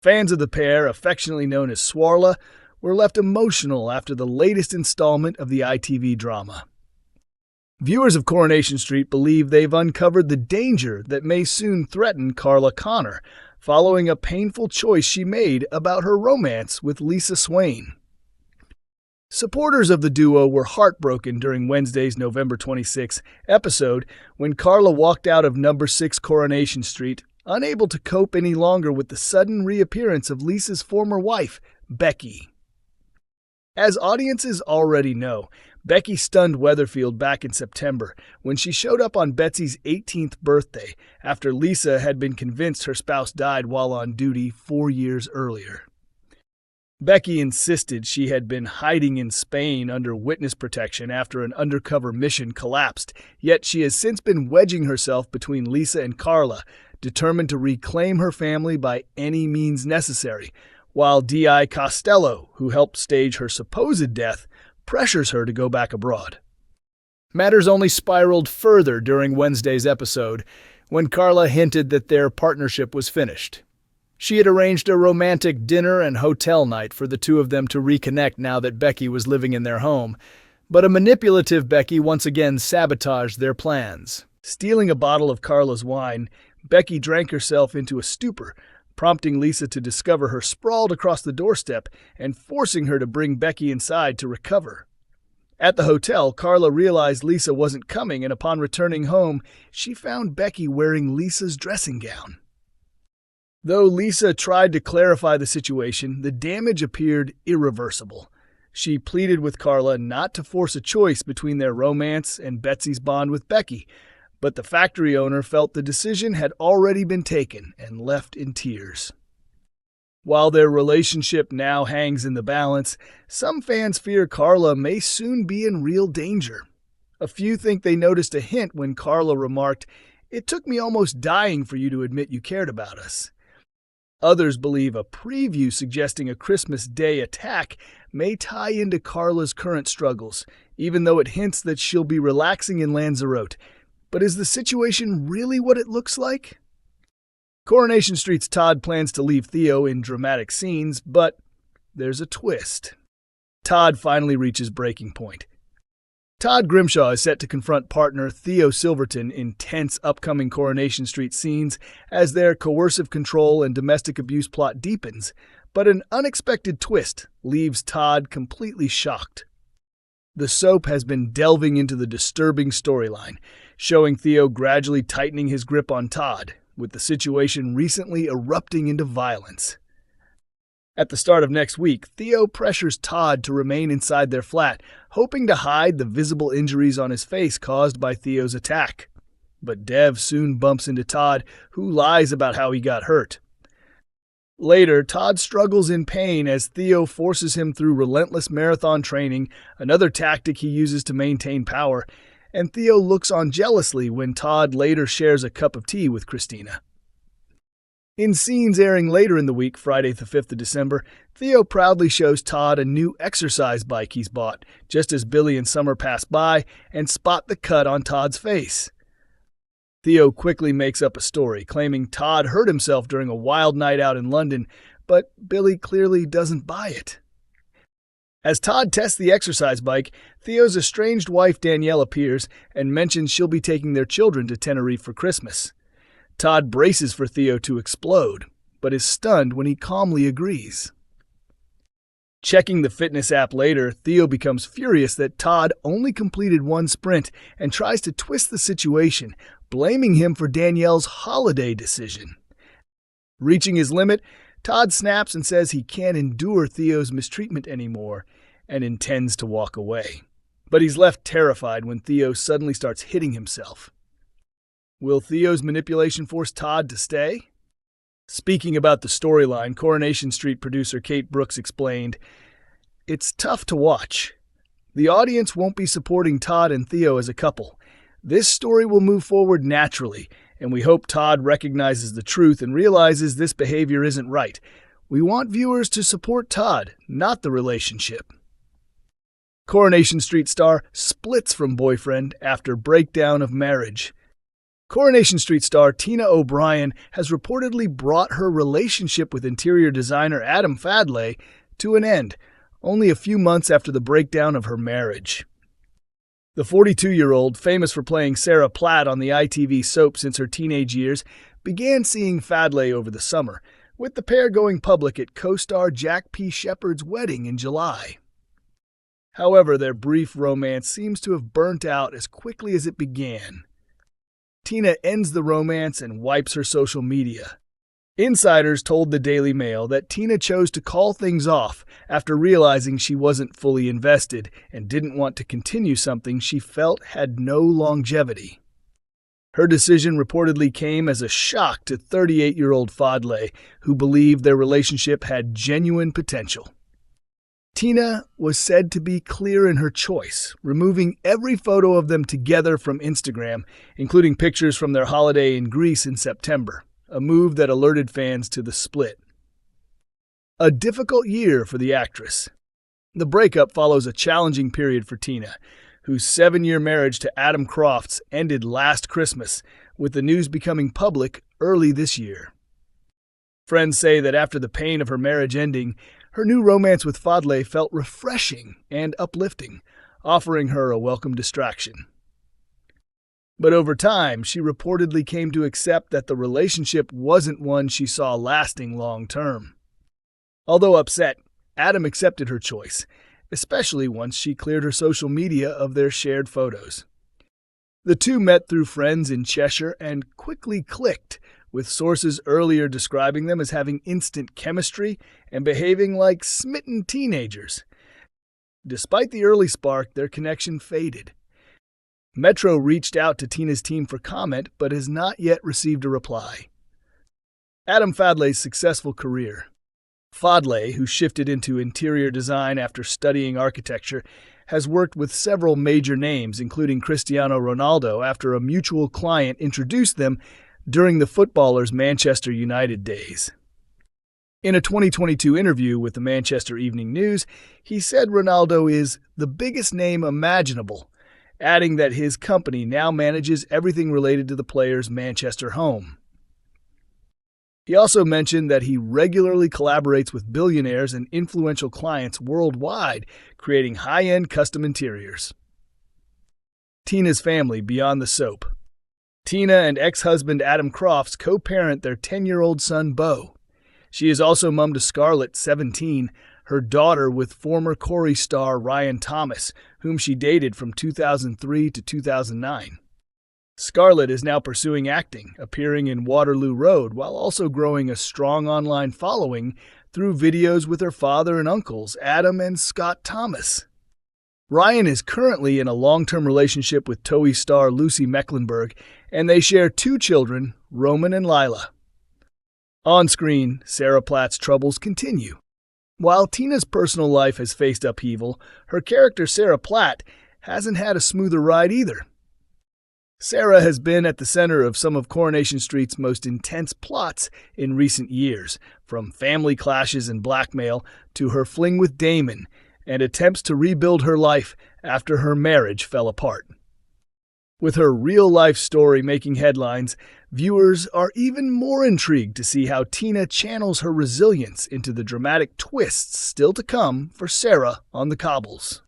Fans of the pair, affectionately known as Swarla, were left emotional after the latest installment of the ITV drama. Viewers of Coronation Street believe they've uncovered the danger that may soon threaten Carla Connor, following a painful choice she made about her romance with Lisa Swain. Supporters of the duo were heartbroken during Wednesday's November 26 episode when Carla walked out of number 6 Coronation Street, unable to cope any longer with the sudden reappearance of Lisa's former wife, Becky. As audiences already know, Becky stunned Weatherfield back in September when she showed up on Betsy's 18th birthday after Lisa had been convinced her spouse died while on duty 4 years earlier. Becky insisted she had been hiding in Spain under witness protection after an undercover mission collapsed, yet she has since been wedging herself between Lisa and Carla, determined to reclaim her family by any means necessary, while D.I. Costello, who helped stage her supposed death, pressures her to go back abroad. Matters only spiraled further during Wednesday's episode, when Carla hinted that their partnership was finished. She had arranged a romantic dinner and hotel night for the two of them to reconnect now that Becky was living in their home, but a manipulative Becky once again sabotaged their plans. Stealing a bottle of Carla's wine, Becky drank herself into a stupor, prompting Lisa to discover her sprawled across the doorstep and forcing her to bring Becky inside to recover. At the hotel, Carla realized Lisa wasn't coming, and upon returning home, she found Becky wearing Lisa's dressing gown. Though Lisa tried to clarify the situation, the damage appeared irreversible. She pleaded with Carla not to force a choice between their romance and Betsy's bond with Becky, but the factory owner felt the decision had already been taken and left in tears. While their relationship now hangs in the balance, some fans fear Carla may soon be in real danger. A few think they noticed a hint when Carla remarked, "It took me almost dying for you to admit you cared about us." Others believe a preview suggesting a Christmas Day attack may tie into Carla's current struggles, even though it hints that she'll be relaxing in Lanzarote. But is the situation really what it looks like? Coronation Street's Todd plans to leave Theo in dramatic scenes, but there's a twist. Todd finally reaches breaking point. Todd Grimshaw is set to confront partner Theo Silverton in tense upcoming Coronation Street scenes as their coercive control and domestic abuse plot deepens, but an unexpected twist leaves Todd completely shocked. The soap has been delving into the disturbing storyline, showing Theo gradually tightening his grip on Todd, with the situation recently erupting into violence. At the start of next week, Theo pressures Todd to remain inside their flat, hoping to hide the visible injuries on his face caused by Theo's attack. But Dev soon bumps into Todd, who lies about how he got hurt. Later, Todd struggles in pain as Theo forces him through relentless marathon training, another tactic he uses to maintain power, and Theo looks on jealously when Todd later shares a cup of tea with Christina. In scenes airing later in the week, Friday the 5th of December, Theo proudly shows Todd a new exercise bike he's bought, just as Billy and Summer pass by and spot the cut on Todd's face. Theo quickly makes up a story, claiming Todd hurt himself during a wild night out in London, but Billy clearly doesn't buy it. As Todd tests the exercise bike, Theo's estranged wife Danielle appears and mentions she'll be taking their children to Tenerife for Christmas. Todd braces for Theo to explode, but is stunned when he calmly agrees. Checking the fitness app later, Theo becomes furious that Todd only completed one sprint and tries to twist the situation, blaming him for Danielle's holiday decision. Reaching his limit, Todd snaps and says he can't endure Theo's mistreatment anymore and intends to walk away. But he's left terrified when Theo suddenly starts hitting himself. Will Theo's manipulation force Todd to stay? Speaking about the storyline, Coronation Street producer Kate Brooks explained, "It's tough to watch. The audience won't be supporting Todd and Theo as a couple. This story will move forward naturally, and we hope Todd recognizes the truth and realizes this behavior isn't right. We want viewers to support Todd, not the relationship." Coronation Street star splits from boyfriend after breakdown of marriage. Coronation Street star Tina O'Brien has reportedly brought her relationship with interior designer Adam Fadley to an end, only a few months after the breakdown of her marriage. The 42-year-old, famous for playing Sarah Platt on the ITV soap since her teenage years, began seeing Fadley over the summer, with the pair going public at co-star Jack P. Shepard's wedding in July. However, their brief romance seems to have burnt out as quickly as it began. Tina ends the romance and wipes her social media. Insiders told the Daily Mail that Tina chose to call things off after realizing she wasn't fully invested and didn't want to continue something she felt had no longevity. Her decision reportedly came as a shock to 38-year-old Fadley, who believed their relationship had genuine potential. Tina was said to be clear in her choice, removing every photo of them together from Instagram, including pictures from their holiday in Greece in September, a move that alerted fans to the split. A difficult year for the actress. The breakup follows a challenging period for Tina, whose 7-year marriage to Adam Crofts ended last Christmas, with the news becoming public early this year. Friends say that after the pain of her marriage ending, her new romance with Fadley felt refreshing and uplifting, offering her a welcome distraction. But over time, she reportedly came to accept that the relationship wasn't one she saw lasting long-term. Although upset, Adam accepted her choice, especially once she cleared her social media of their shared photos. The two met through friends in Cheshire and quickly clicked, with sources earlier describing them as having instant chemistry and behaving like smitten teenagers. Despite the early spark, their connection faded. Metro reached out to Tina's team for comment, but has not yet received a reply. Adam Fadley's successful career. Fadley, who shifted into interior design after studying architecture, has worked with several major names, including Cristiano Ronaldo, after a mutual client introduced them during the footballer's Manchester United days. In a 2022 interview with the Manchester Evening News, he said Ronaldo is the biggest name imaginable, adding that his company now manages everything related to the player's Manchester home. He also mentioned that he regularly collaborates with billionaires and influential clients worldwide, creating high-end custom interiors. Tina's family beyond the soap. Tina and ex-husband Adam Crofts co-parent their 10-year-old son, Beau. She is also mom to Scarlett, 17, her daughter with former Corrie star Ryan Thomas, whom she dated from 2003 to 2009. Scarlett is now pursuing acting, appearing in Waterloo Road, while also growing a strong online following through videos with her father and uncles, Adam and Scott Thomas. Ryan is currently in a long-term relationship with TOWIE star Lucy Mecklenburg, and they share 2 children, Roman and Lila. On-screen, Sarah Platt's troubles continue. While Tina's personal life has faced upheaval, her character Sarah Platt hasn't had a smoother ride either. Sarah has been at the center of some of Coronation Street's most intense plots in recent years, from family clashes and blackmail to her fling with Damon and attempts to rebuild her life after her marriage fell apart. With her real-life story making headlines, viewers are even more intrigued to see how Tina channels her resilience into the dramatic twists still to come for Sarah on the cobbles.